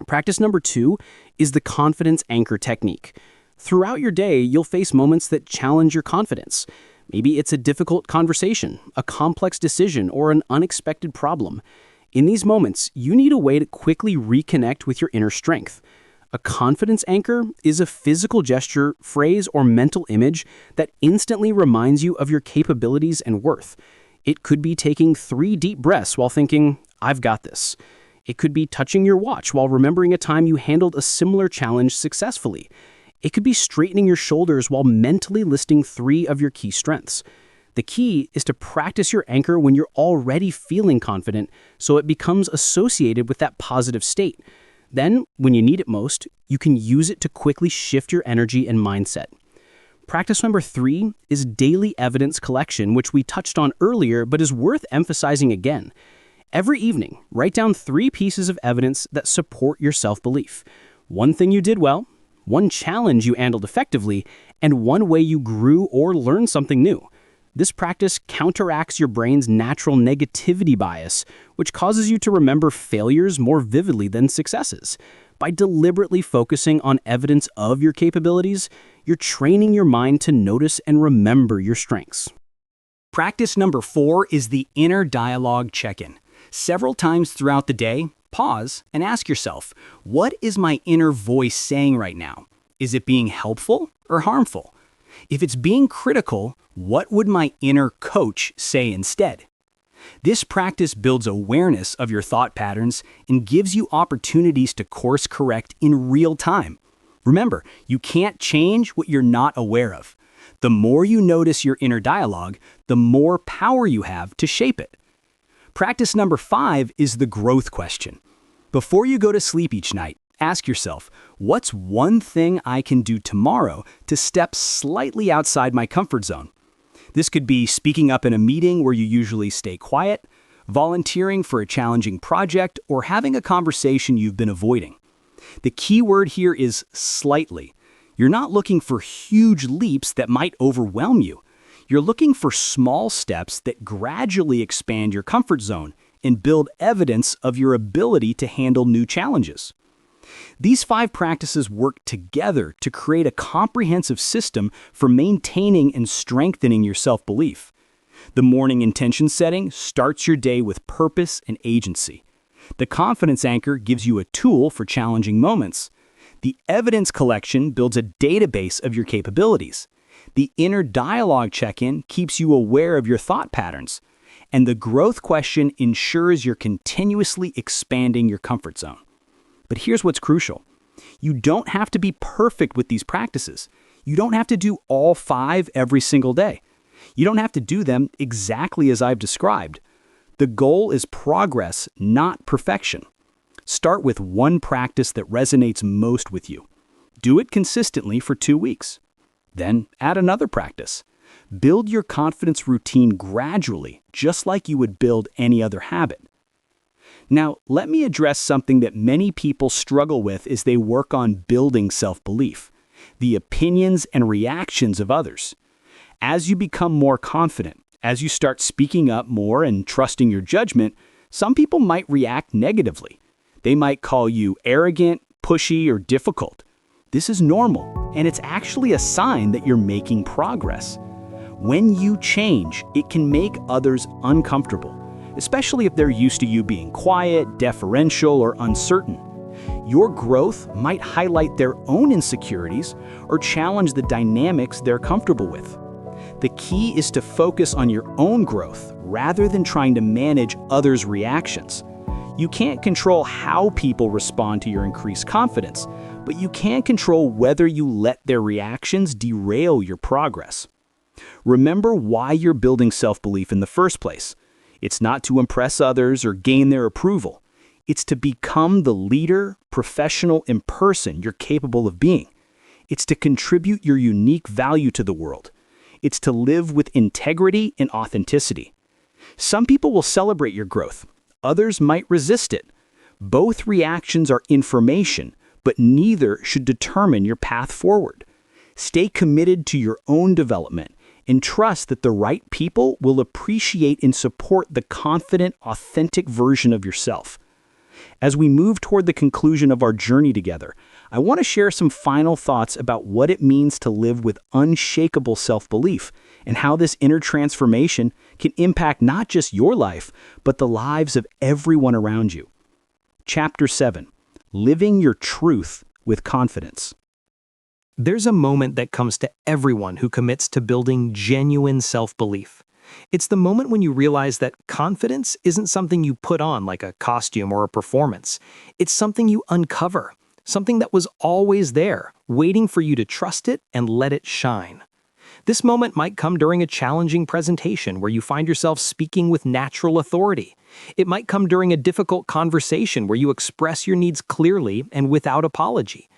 Practice number 2 is the confidence anchor technique. Throughout your day, you'll face moments that challenge your confidence. Maybe it's a difficult conversation, a complex decision, or an unexpected problem. In these moments, you need a way to quickly reconnect with your inner strength. A confidence anchor is a physical gesture, phrase, or mental image that instantly reminds you of your capabilities and worth. It could be taking 3 deep breaths while thinking, "I've got this." It could be touching your watch while remembering a time you handled a similar challenge successfully. It could be straightening your shoulders while mentally listing 3 of your key strengths. The key is to practice your anchor when you're already feeling confident, so it becomes associated with that positive state. Then, when you need it most, you can use it to quickly shift your energy and mindset. Practice number 3 is daily evidence collection, which we touched on earlier, but is worth emphasizing again. Every evening, write down 3 pieces of evidence that support your self-belief. 1 thing you did well, 1 challenge you handled effectively, and 1 way you grew or learned something new. This practice counteracts your brain's natural negativity bias, which causes you to remember failures more vividly than successes. By deliberately focusing on evidence of your capabilities, you're training your mind to notice and remember your strengths. Practice number 4 is the inner dialogue check-in. Several times throughout the day, Pause and ask yourself, what is my inner voice saying right now? Is it being helpful or harmful? If it's being critical, what would my inner coach say instead? This practice builds awareness of your thought patterns and gives you opportunities to course correct in real time. Remember, you can't change what you're not aware of. The more you notice your inner dialogue, the more power you have to shape it. Practice number 5 is the growth question. Before you go to sleep each night, ask yourself, what's one thing I can do tomorrow to step slightly outside my comfort zone? This could be speaking up in a meeting where you usually stay quiet, volunteering for a challenging project, or having a conversation you've been avoiding. The key word here is slightly. You're not looking for huge leaps that might overwhelm you. You're looking for small steps that gradually expand your comfort zone and build evidence of your ability to handle new challenges. These 5 practices work together to create a comprehensive system for maintaining and strengthening your self-belief. The morning intention setting starts your day with purpose and agency. The confidence anchor gives you a tool for challenging moments. The evidence collection builds a database of your capabilities. The inner dialogue check-in keeps you aware of your thought patterns. And the growth question ensures you're continuously expanding your comfort zone. But here's what's crucial. You don't have to be perfect with these practices. You don't have to do all 5 every single day. You don't have to do them exactly as I've described. The goal is progress, not perfection. Start with one practice that resonates most with you. Do it consistently for 2 weeks. Then add another practice. Build your confidence routine gradually, just like you would build any other habit. Now, let me address something that many people struggle with as they work on building self-belief: the opinions and reactions of others. As you become more confident, as you start speaking up more and trusting your judgment, some people might react negatively. They might call you arrogant, pushy, or difficult. This is normal, and it's actually a sign that you're making progress. When you change, it can make others uncomfortable, especially if they're used to you being quiet, deferential, or uncertain. Your growth might highlight their own insecurities or challenge the dynamics they're comfortable with. The key is to focus on your own growth rather than trying to manage others' reactions. You can't control how people respond to your increased confidence, but you can control whether you let their reactions derail your progress. Remember why you're building self-belief in the first place. It's not to impress others or gain their approval. It's to become the leader, professional, and person you're capable of being. It's to contribute your unique value to the world. It's to live with integrity and authenticity. Some people will celebrate your growth. Others might resist it. Both reactions are information, but neither should determine your path forward. Stay committed to your own development and trust that the right people will appreciate and support the confident, authentic version of yourself. As we move toward the conclusion of our journey together, I want to share some final thoughts about what it means to live with unshakable self-belief and how this inner transformation can impact not just your life, but the lives of everyone around you. Chapter 7: Living Your Truth with Confidence. There's a moment that comes to everyone who commits to building genuine self-belief. It's the moment when you realize that confidence isn't something you put on like a costume or a performance. It's something you uncover, something that was always there, waiting for you to trust it and let it shine. This moment might come during a challenging presentation where you find yourself speaking with natural authority. It might come during a difficult conversation where you express your needs clearly and without apology.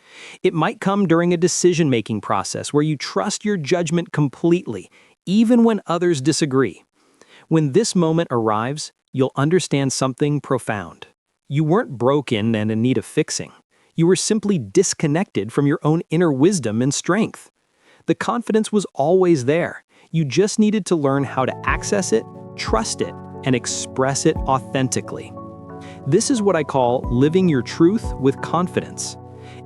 It might come during a decision-making process where you trust your judgment completely, even when others disagree. When this moment arrives, you'll understand something profound. You weren't broken and in need of fixing. You were simply disconnected from your own inner wisdom and strength. The confidence was always there. You just needed to learn how to access it, trust it, and express it authentically. This is what I call living your truth with confidence.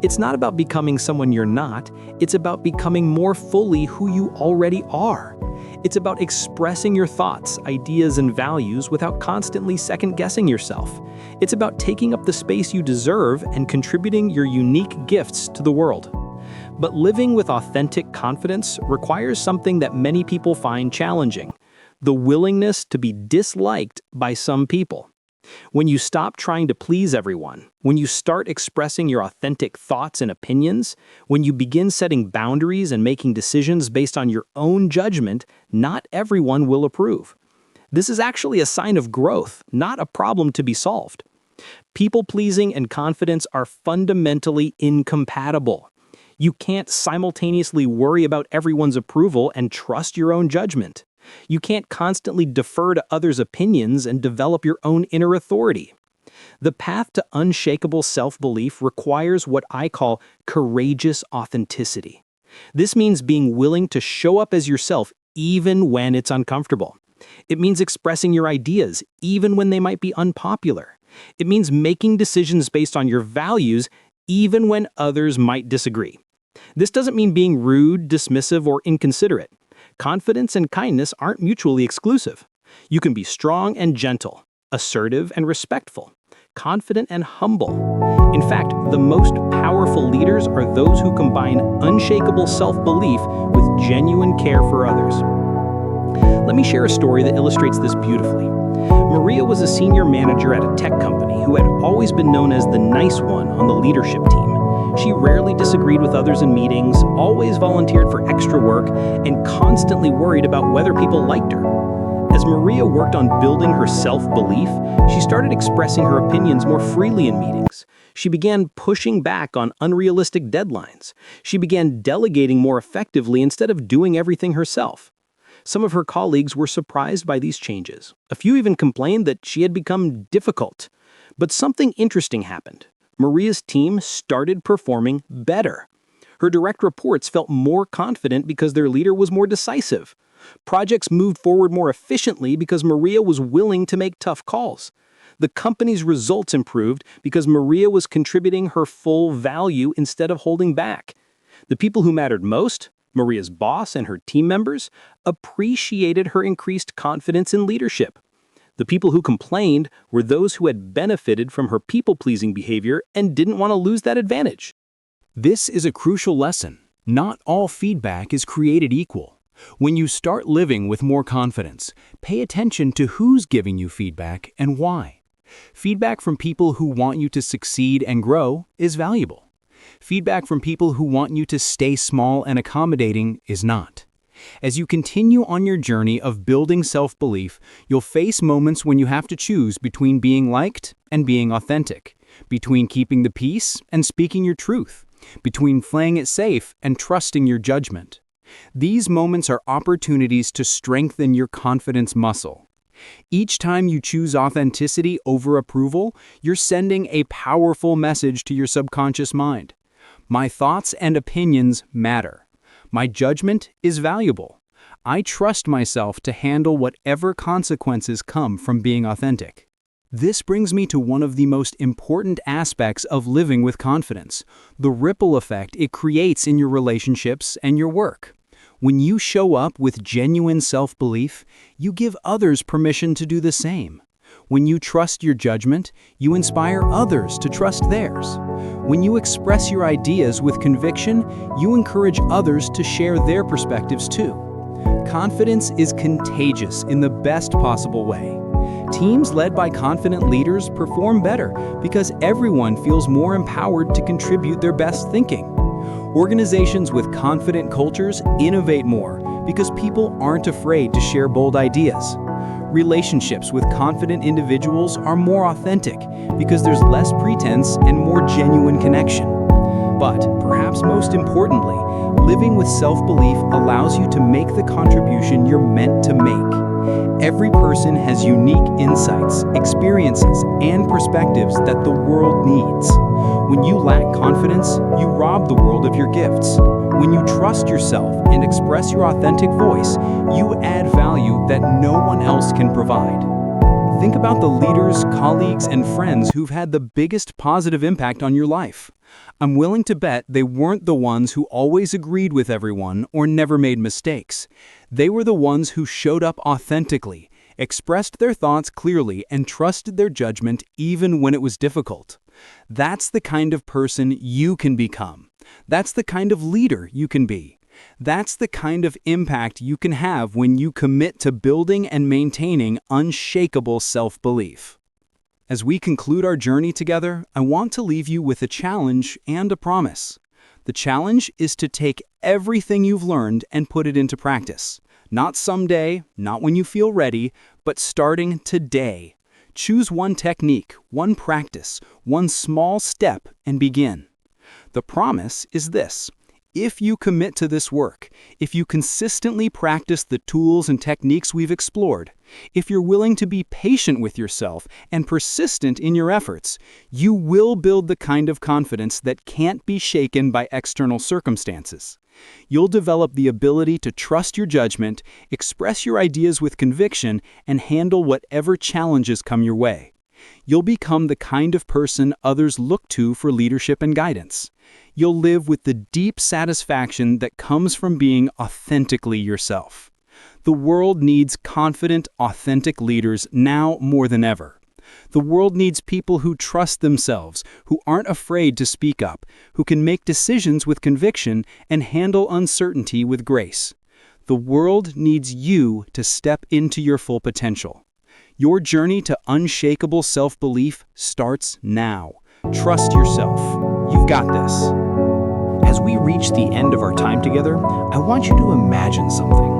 It's not about becoming someone you're not, it's about becoming more fully who you already are. It's about expressing your thoughts, ideas, and values without constantly second-guessing yourself. It's about taking up the space you deserve and contributing your unique gifts to the world. But living with authentic confidence requires something that many people find challenging: the willingness to be disliked by some people. When you stop trying to please everyone, when you start expressing your authentic thoughts and opinions, when you begin setting boundaries and making decisions based on your own judgment, not everyone will approve. This is actually a sign of growth, not a problem to be solved. People-pleasing and confidence are fundamentally incompatible. You can't simultaneously worry about everyone's approval and trust your own judgment. You can't constantly defer to others' opinions and develop your own inner authority. The path to unshakable self-belief requires what I call courageous authenticity. This means being willing to show up as yourself even when it's uncomfortable. It means expressing your ideas even when they might be unpopular. It means making decisions based on your values even when others might disagree. This doesn't mean being rude, dismissive, or inconsiderate. Confidence and kindness aren't mutually exclusive. You can be strong and gentle, assertive and respectful, confident and humble. In fact, the most powerful leaders are those who combine unshakable self-belief with genuine care for others. Let me share a story that illustrates this beautifully. Maria was a senior manager at a tech company who had always been known as the nice one on the leadership team. She rarely disagreed with others in meetings, always volunteered for extra work, and constantly worried about whether people liked her. As Maria worked on building her self-belief, she started expressing her opinions more freely in meetings. She began pushing back on unrealistic deadlines. She began delegating more effectively instead of doing everything herself. Some of her colleagues were surprised by these changes. A few even complained that she had become difficult. But something interesting happened. Maria's team started performing better. Her direct reports felt more confident because their leader was more decisive. Projects moved forward more efficiently because Maria was willing to make tough calls. The company's results improved because Maria was contributing her full value instead of holding back. The people who mattered most, Maria's boss and her team members, appreciated her increased confidence in leadership. The people who complained were those who had benefited from her people-pleasing behavior and didn't want to lose that advantage. This is a crucial lesson. Not all feedback is created equal. When you start living with more confidence, pay attention to who's giving you feedback and why. Feedback from people who want you to succeed and grow is valuable. Feedback from people who want you to stay small and accommodating is not. As you continue on your journey of building self-belief, you'll face moments when you have to choose between being liked and being authentic, between keeping the peace and speaking your truth, between playing it safe and trusting your judgment. These moments are opportunities to strengthen your confidence muscle. Each time you choose authenticity over approval, you're sending a powerful message to your subconscious mind. My thoughts and opinions matter. My judgment is valuable. I trust myself to handle whatever consequences come from being authentic. This brings me to one of the most important aspects of living with confidence, the ripple effect it creates in your relationships and your work. When you show up with genuine self-belief, you give others permission to do the same. When you trust your judgment, you inspire others to trust theirs. When you express your ideas with conviction, you encourage others to share their perspectives too. Confidence is contagious in the best possible way. Teams led by confident leaders perform better because everyone feels more empowered to contribute their best thinking. Organizations with confident cultures innovate more because people aren't afraid to share bold ideas. Relationships with confident individuals are more authentic because there's less pretense and more genuine connection. But, perhaps most importantly, living with self-belief allows you to make the contribution you're meant to make. Every person has unique insights, experiences, and perspectives that the world needs. When you lack confidence, you rob the world of your gifts. When you trust yourself and express your authentic voice, you add value that no one else can provide. Think about the leaders, colleagues, and friends who've had the biggest positive impact on your life. I'm willing to bet they weren't the ones who always agreed with everyone or never made mistakes. They were the ones who showed up authentically, expressed their thoughts clearly, and trusted their judgment even when it was difficult. That's the kind of person you can become. That's the kind of leader you can be. That's the kind of impact you can have when you commit to building and maintaining unshakable self-belief. As we conclude our journey together, I want to leave you with a challenge and a promise. The challenge is to take everything you've learned and put it into practice. Not someday, not when you feel ready, but starting today. Choose one technique, one practice, one small step, and begin. The promise is this: if you commit to this work, if you consistently practice the tools and techniques we've explored, if you're willing to be patient with yourself and persistent in your efforts, you will build the kind of confidence that can't be shaken by external circumstances. You'll develop the ability to trust your judgment, express your ideas with conviction, and handle whatever challenges come your way. You'll become the kind of person others look to for leadership and guidance. You'll live with the deep satisfaction that comes from being authentically yourself. The world needs confident, authentic leaders now more than ever. The world needs people who trust themselves, who aren't afraid to speak up, who can make decisions with conviction and handle uncertainty with grace. The world needs you to step into your full potential. Your journey to unshakable self-belief starts now. Trust yourself. You've got this. As we reach the end of our time together, I want you to imagine something.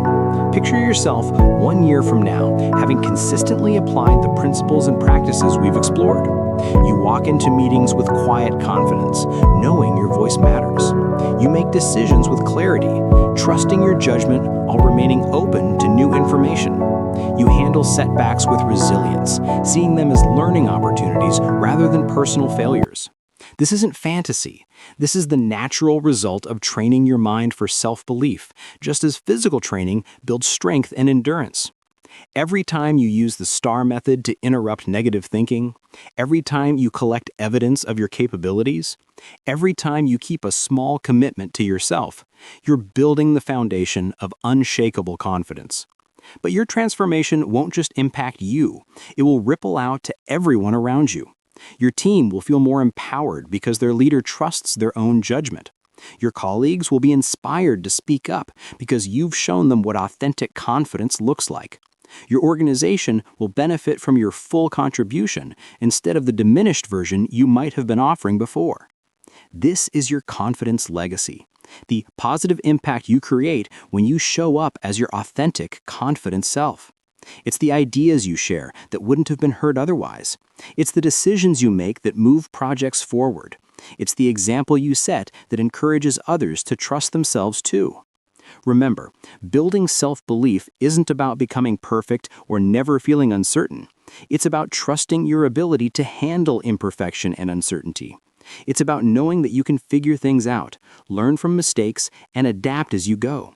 Picture yourself 1 year from now, having consistently applied the principles and practices we've explored. You walk into meetings with quiet confidence, knowing your voice matters. You make decisions with clarity, trusting your judgment while remaining open to new information. You handle setbacks with resilience, seeing them as learning opportunities rather than personal failures. This isn't fantasy. This is the natural result of training your mind for self-belief, just as physical training builds strength and endurance. Every time you use the STAR method to interrupt negative thinking, every time you collect evidence of your capabilities, every time you keep a small commitment to yourself, you're building the foundation of unshakable confidence. But your transformation won't just impact you. It will ripple out to everyone around you. Your team will feel more empowered because their leader trusts their own judgment. Your colleagues will be inspired to speak up because you've shown them what authentic confidence looks like. Your organization will benefit from your full contribution instead of the diminished version you might have been offering before. This is your confidence legacy, the positive impact you create when you show up as your authentic, confident self. It's the ideas you share that wouldn't have been heard otherwise. It's the decisions you make that move projects forward. It's the example you set that encourages others to trust themselves too. Remember, building self-belief isn't about becoming perfect or never feeling uncertain. It's about trusting your ability to handle imperfection and uncertainty. It's about knowing that you can figure things out, learn from mistakes, and adapt as you go.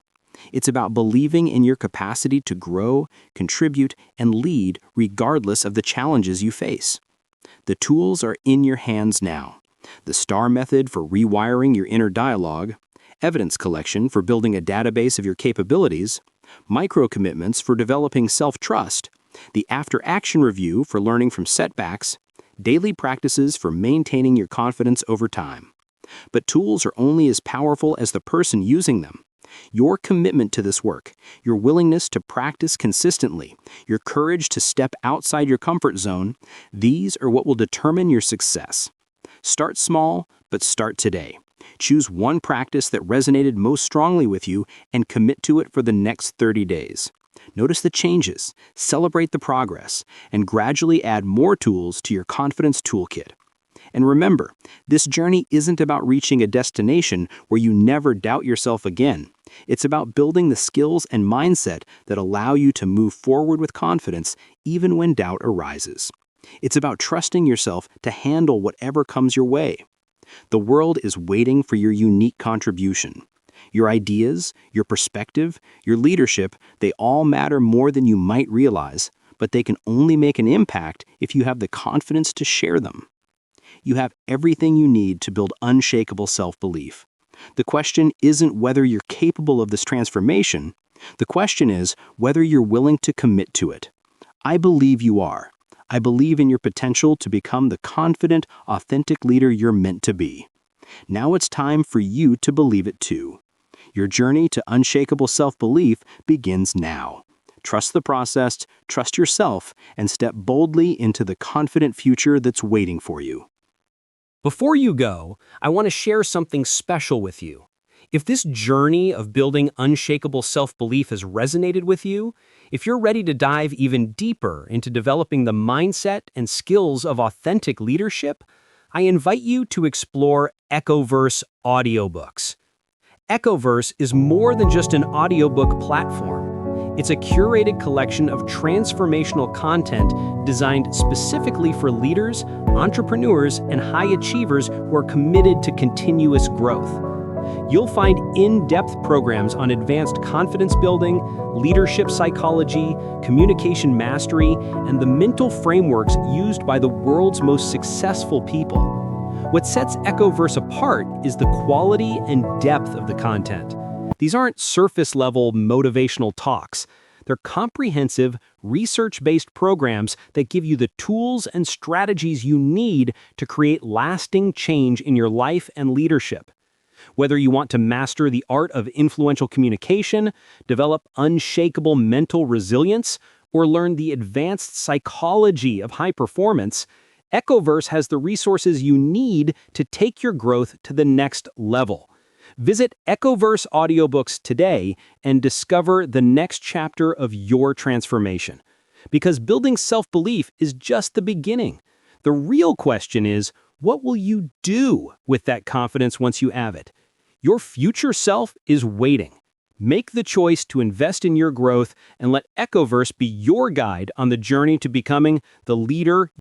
It's about believing in your capacity to grow, contribute, and lead regardless of the challenges you face. The tools are in your hands now. The STAR method for rewiring your inner dialogue, evidence collection for building a database of your capabilities, micro-commitments for developing self-trust, the after-action review for learning from setbacks, daily practices for maintaining your confidence over time. But tools are only as powerful as the person using them. Your commitment to this work, your willingness to practice consistently, your courage to step outside your comfort zone, these are what will determine your success. Start small, but start today. Choose one practice that resonated most strongly with you and commit to it for the next 30 days. Notice the changes, celebrate the progress, and gradually add more tools to your confidence toolkit. And remember, this journey isn't about reaching a destination where you never doubt yourself again. It's about building the skills and mindset that allow you to move forward with confidence even when doubt arises. It's about trusting yourself to handle whatever comes your way. The world is waiting for your unique contribution. Your ideas, your perspective, your leadership, they all matter more than you might realize, but they can only make an impact if you have the confidence to share them. you have everything you need to build unshakable self-belief. The question isn't whether you're capable of this transformation. The question is whether you're willing to commit to it. I believe you are. I believe in your potential to become the confident, authentic leader you're meant to be. Now it's time for you to believe it too. Your journey to unshakable self-belief begins now. Trust the process, trust yourself, and step boldly into the confident future that's waiting for you. Before you go, I want to share something special with you. If this journey of building unshakable self-belief has resonated with you, if you're ready to dive even deeper into developing the mindset and skills of authentic leadership, I invite you to explore EchoVerse Audiobooks. EchoVerse is more than just an audiobook platform. It's a curated collection of transformational content designed specifically for leaders, entrepreneurs, and high achievers who are committed to continuous growth. You'll find in-depth programs on advanced confidence building, leadership psychology, communication mastery, and the mental frameworks used by the world's most successful people. What sets EchoVerse apart is the quality and depth of the content. These aren't surface-level motivational talks. They're comprehensive, research-based programs that give you the tools and strategies you need to create lasting change in your life and leadership. Whether you want to master the art of influential communication, develop unshakable mental resilience, or learn the advanced psychology of high performance, EchoVerse has the resources you need to take your growth to the next level. Visit EchoVerse Audiobooks today and discover the next chapter of your transformation. Because building self-belief is just the beginning. The real question is, what will you do with that confidence once you have it? Your future self is waiting. Make the choice to invest in your growth and let EchoVerse be your guide on the journey to becoming the leader